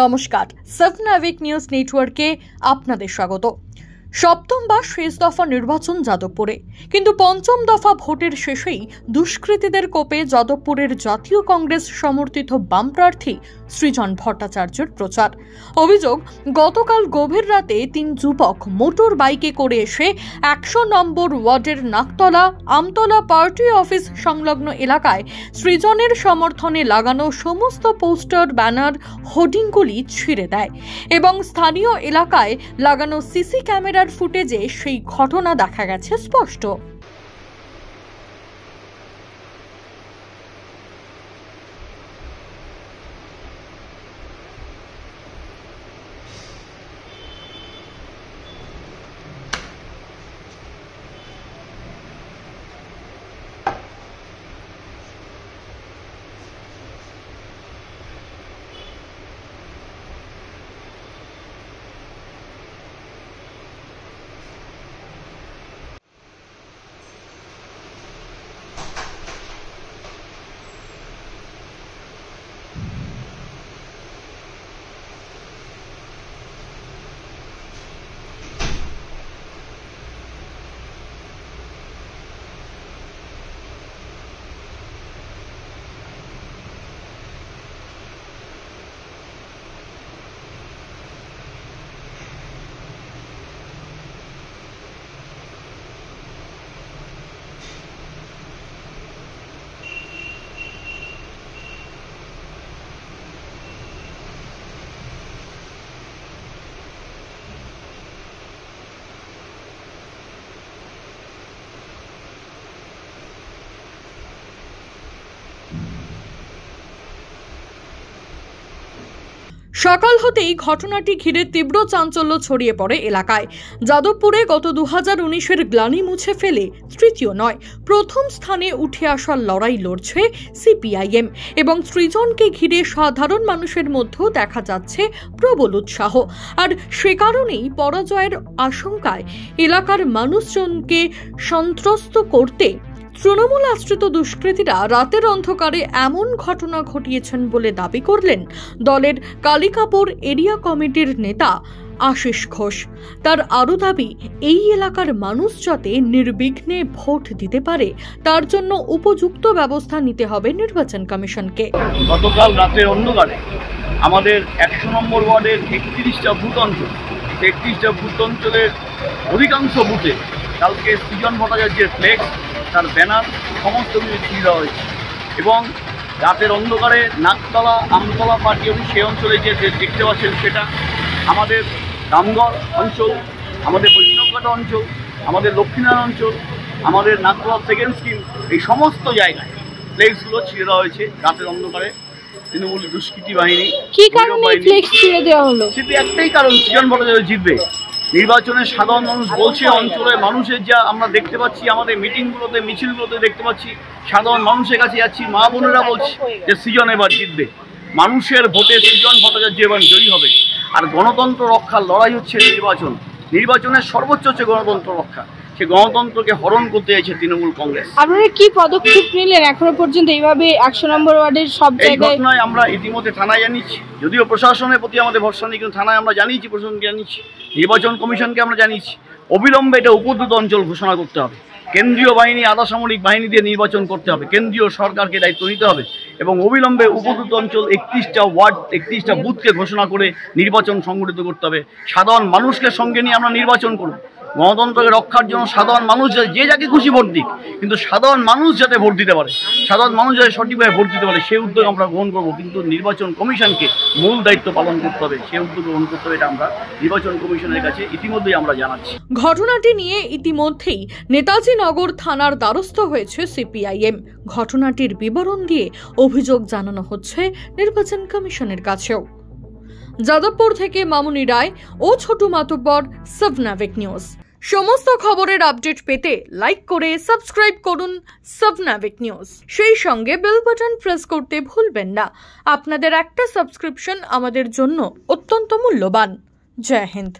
নমস্কার, সাবনাভিক নিউজ নেটওয়ার্কে আপনাদের স্বাগত। সপ্তম বা শেষ দফা নির্বাচন যাদবপুরে, কিন্তু পঞ্চম দফা ভোটের শেষেই দুষ্কৃতীদের কোপে যাদবপুরের জাতীয় কংগ্রেস সমর্থিত বাম প্রার্থী সৃজন ভট্টাচার্যের প্রচার। অভিযোগ, গতকাল গভীর রাতে 3 যুবক মোটর বাইকে করে এসে 100 নম্বর ওয়ার্ডের নাকতলা আমতলা পার্টি অফিস সংলগ্ন এলাকায় সৃজনের সমর্থনে লাগানো সমস্ত পোস্টার, ব্যানার, হোর্ডিংগুলি ছিঁড়ে দেয় এবং স্থানীয় এলাকায় লাগানো সিসি ক্যামেরার ফুটেজে সেই ঘটনা দেখা গেছে স্পষ্ট। সকাল হতেই ঘটনাটি ঘিরে তীব্র চাঞ্চল্য ছড়িয়ে পড়ে এলাকায়। যাদবপুরে গত 2019-এর গ্লানি মুছে ফেলে তৃতীয় নয়, প্রথম স্থানে উঠে আসার লড়াই লড়ছে সিপিআইএম এবং সৃজনকে ঘিরে সাধারণ মানুষের মধ্যেও দেখা যাচ্ছে প্রবল উৎসাহ। আর সে কারণেই পরাজয়ের আশঙ্কায় এলাকার মানুষজনকে সন্ত্রস্ত করতে তৃণমূল আশ্রিত দুষ্কৃতীরা রাতের অন্ধকারে এমন ঘটনা ঘটিয়েছেন বলে দাবি করলেন দলের কালিকাপুর এরিয়া কমিটির নেতা আশিস ঘোষ। তার আরও দাবি, এই এলাকার মানুষ যাতে নির্বিঘ্নে ভোট দিতে পারে তার জন্য উপযুক্ত ব্যবস্থা নিতে হবে নির্বাচন কমিশনকে। গতকাল রাতের অন্ধকারে আমাদের 100 নম্বর ওয়ার্ডের 31টা বুথ অঞ্চল, 31টা বুথ অঞ্চলের অধিকাংশ বুথে কালকে সৃজন ভট্টাচার্যের ফ্লেক্স, তার ব্যানার সমস্ত কিছু ছিঁড়ে দেওয়া হয়েছে এবং রাতের অন্ধকারে নাকতলা আমতলা পার্টি অফিস সেই অঞ্চলে যে দেখতে পাচ্ছেন সেটা আমাদের রামগড় অঞ্চল, আমাদের বৈষ্ণবঘাটা অঞ্চল, আমাদের লক্ষ্মীনারায়ণ অঞ্চল, আমাদের নাকতলা সেকেন্ড স্কিম, এই সমস্ত জায়গায় ফ্লেক্সগুলো ছিঁড়ে দেওয়া হয়েছে রাতের অন্ধকারে। তৃণমূল দুষ্কৃতী বাহিনী কি কারণে ফ্লেক্স ছিঁড়ে দেওয়া হলো? সেটি একটাই কারণ, সৃজন ভট্টাচার্য জিতবে। নির্বাচনে সাধারণ মানুষ বলছে, অঞ্চলের মানুষের যা আমরা দেখতে পাচ্ছি, আমাদের মিটিংগুলোতে মিছিলগুলোতে দেখতে পাচ্ছি, সাধারণ মানুষের কাছে যাচ্ছি, মা বোনেরা বলছে যে সৃজন এবার জিতবে। মানুষের ভোটে সৃজন ভট্টাচার্য এবার জয়ী হবে। আর গণতন্ত্র রক্ষার লড়াই হচ্ছে নির্বাচন, নির্বাচনের সর্বোচ্চ হচ্ছে গণতন্ত্র রক্ষা। সে গণতন্ত্রকে হরণ করতে চাইছে তৃণমূল কংগ্রেস। আপনারা কি পদক্ষেপ নিলেন এখনো পর্যন্ত এইভাবে 100 নম্বর ওয়ার্ডের সব জায়গায়? ঘটনায় আমরা ইতিমধ্যে থানায় জানিয়েছি, যদিও প্রশাসনের প্রতি আমাদের ভরসা নেই, কিন্তু থানায় আমরা জানিয়েছি, প্রশাসনকে জানিয়েছি, নির্বাচন কমিশনকে আমরা জানিয়েছি। অবিলম্বে এটা উপদ্রুত অঞ্চল ঘোষণা করতে হবে, কেন্দ্রীয় বাহিনী আধা সামরিক বাহিনী দিয়ে নির্বাচন করতে হবে, কেন্দ্রীয় সরকারকে দায়িত্ব নিতে হবে এবং অবিলম্বে উপদ্রুত অঞ্চল 31টা ওয়ার্ড 31টা বুথকে ঘোষণা করে নির্বাচন সংগঠিত করতে হবে। সাধারণ মানুষকে সঙ্গে নিয়ে আমরা নির্বাচন করব। গণতন্ত্রকে রক্ষার জন্য সাধারণ মানুষ যে যাকে খুশি ভোট দিক, কিন্তু সাধারণ মানুষ যাতে ভোট দিতে পারে, সাধারণ মানুষ যাতে সঠিকভাবে ভোট দিতে পারে সেই উদ্যোগ আমরা গ্রহণ করব। কিন্তু নির্বাচন কমিশনকে মূল দায়িত্ব পালন করতে হবে, সেই উদ্যোগ গ্রহণ করতে হবে, এটা আমরা নির্বাচন কমিশনের কাছে ইতিমধ্যেই আমরা জানাচ্ছি। ঘটনাটি নিয়ে ইতিমধ্যেই নেতাজি নগর থানার দ্বারস্থ হয়েছে সিপিআইএম। ঘটনাটির বিবরণ দিয়ে অভিযোগ জানানো হচ্ছে নির্বাচন কমিশনের কাছেও। যাদবপুর থেকে মামুনি রায় ও ছোটু মাতব্বর, সাবনাভিক নিউজ। সমস্ত খবরের আপডেট পেতে লাইক করে সাবস্ক্রাইব করুন সাবনাভিক নিউজ। সেই সঙ্গে বেল বাটন প্রেস করতে ভুলবেন না। আপনাদের একটা সাবস্ক্রিপশন আমাদের জন্য অত্যন্ত মূল্যবান। জয় হিন্দ।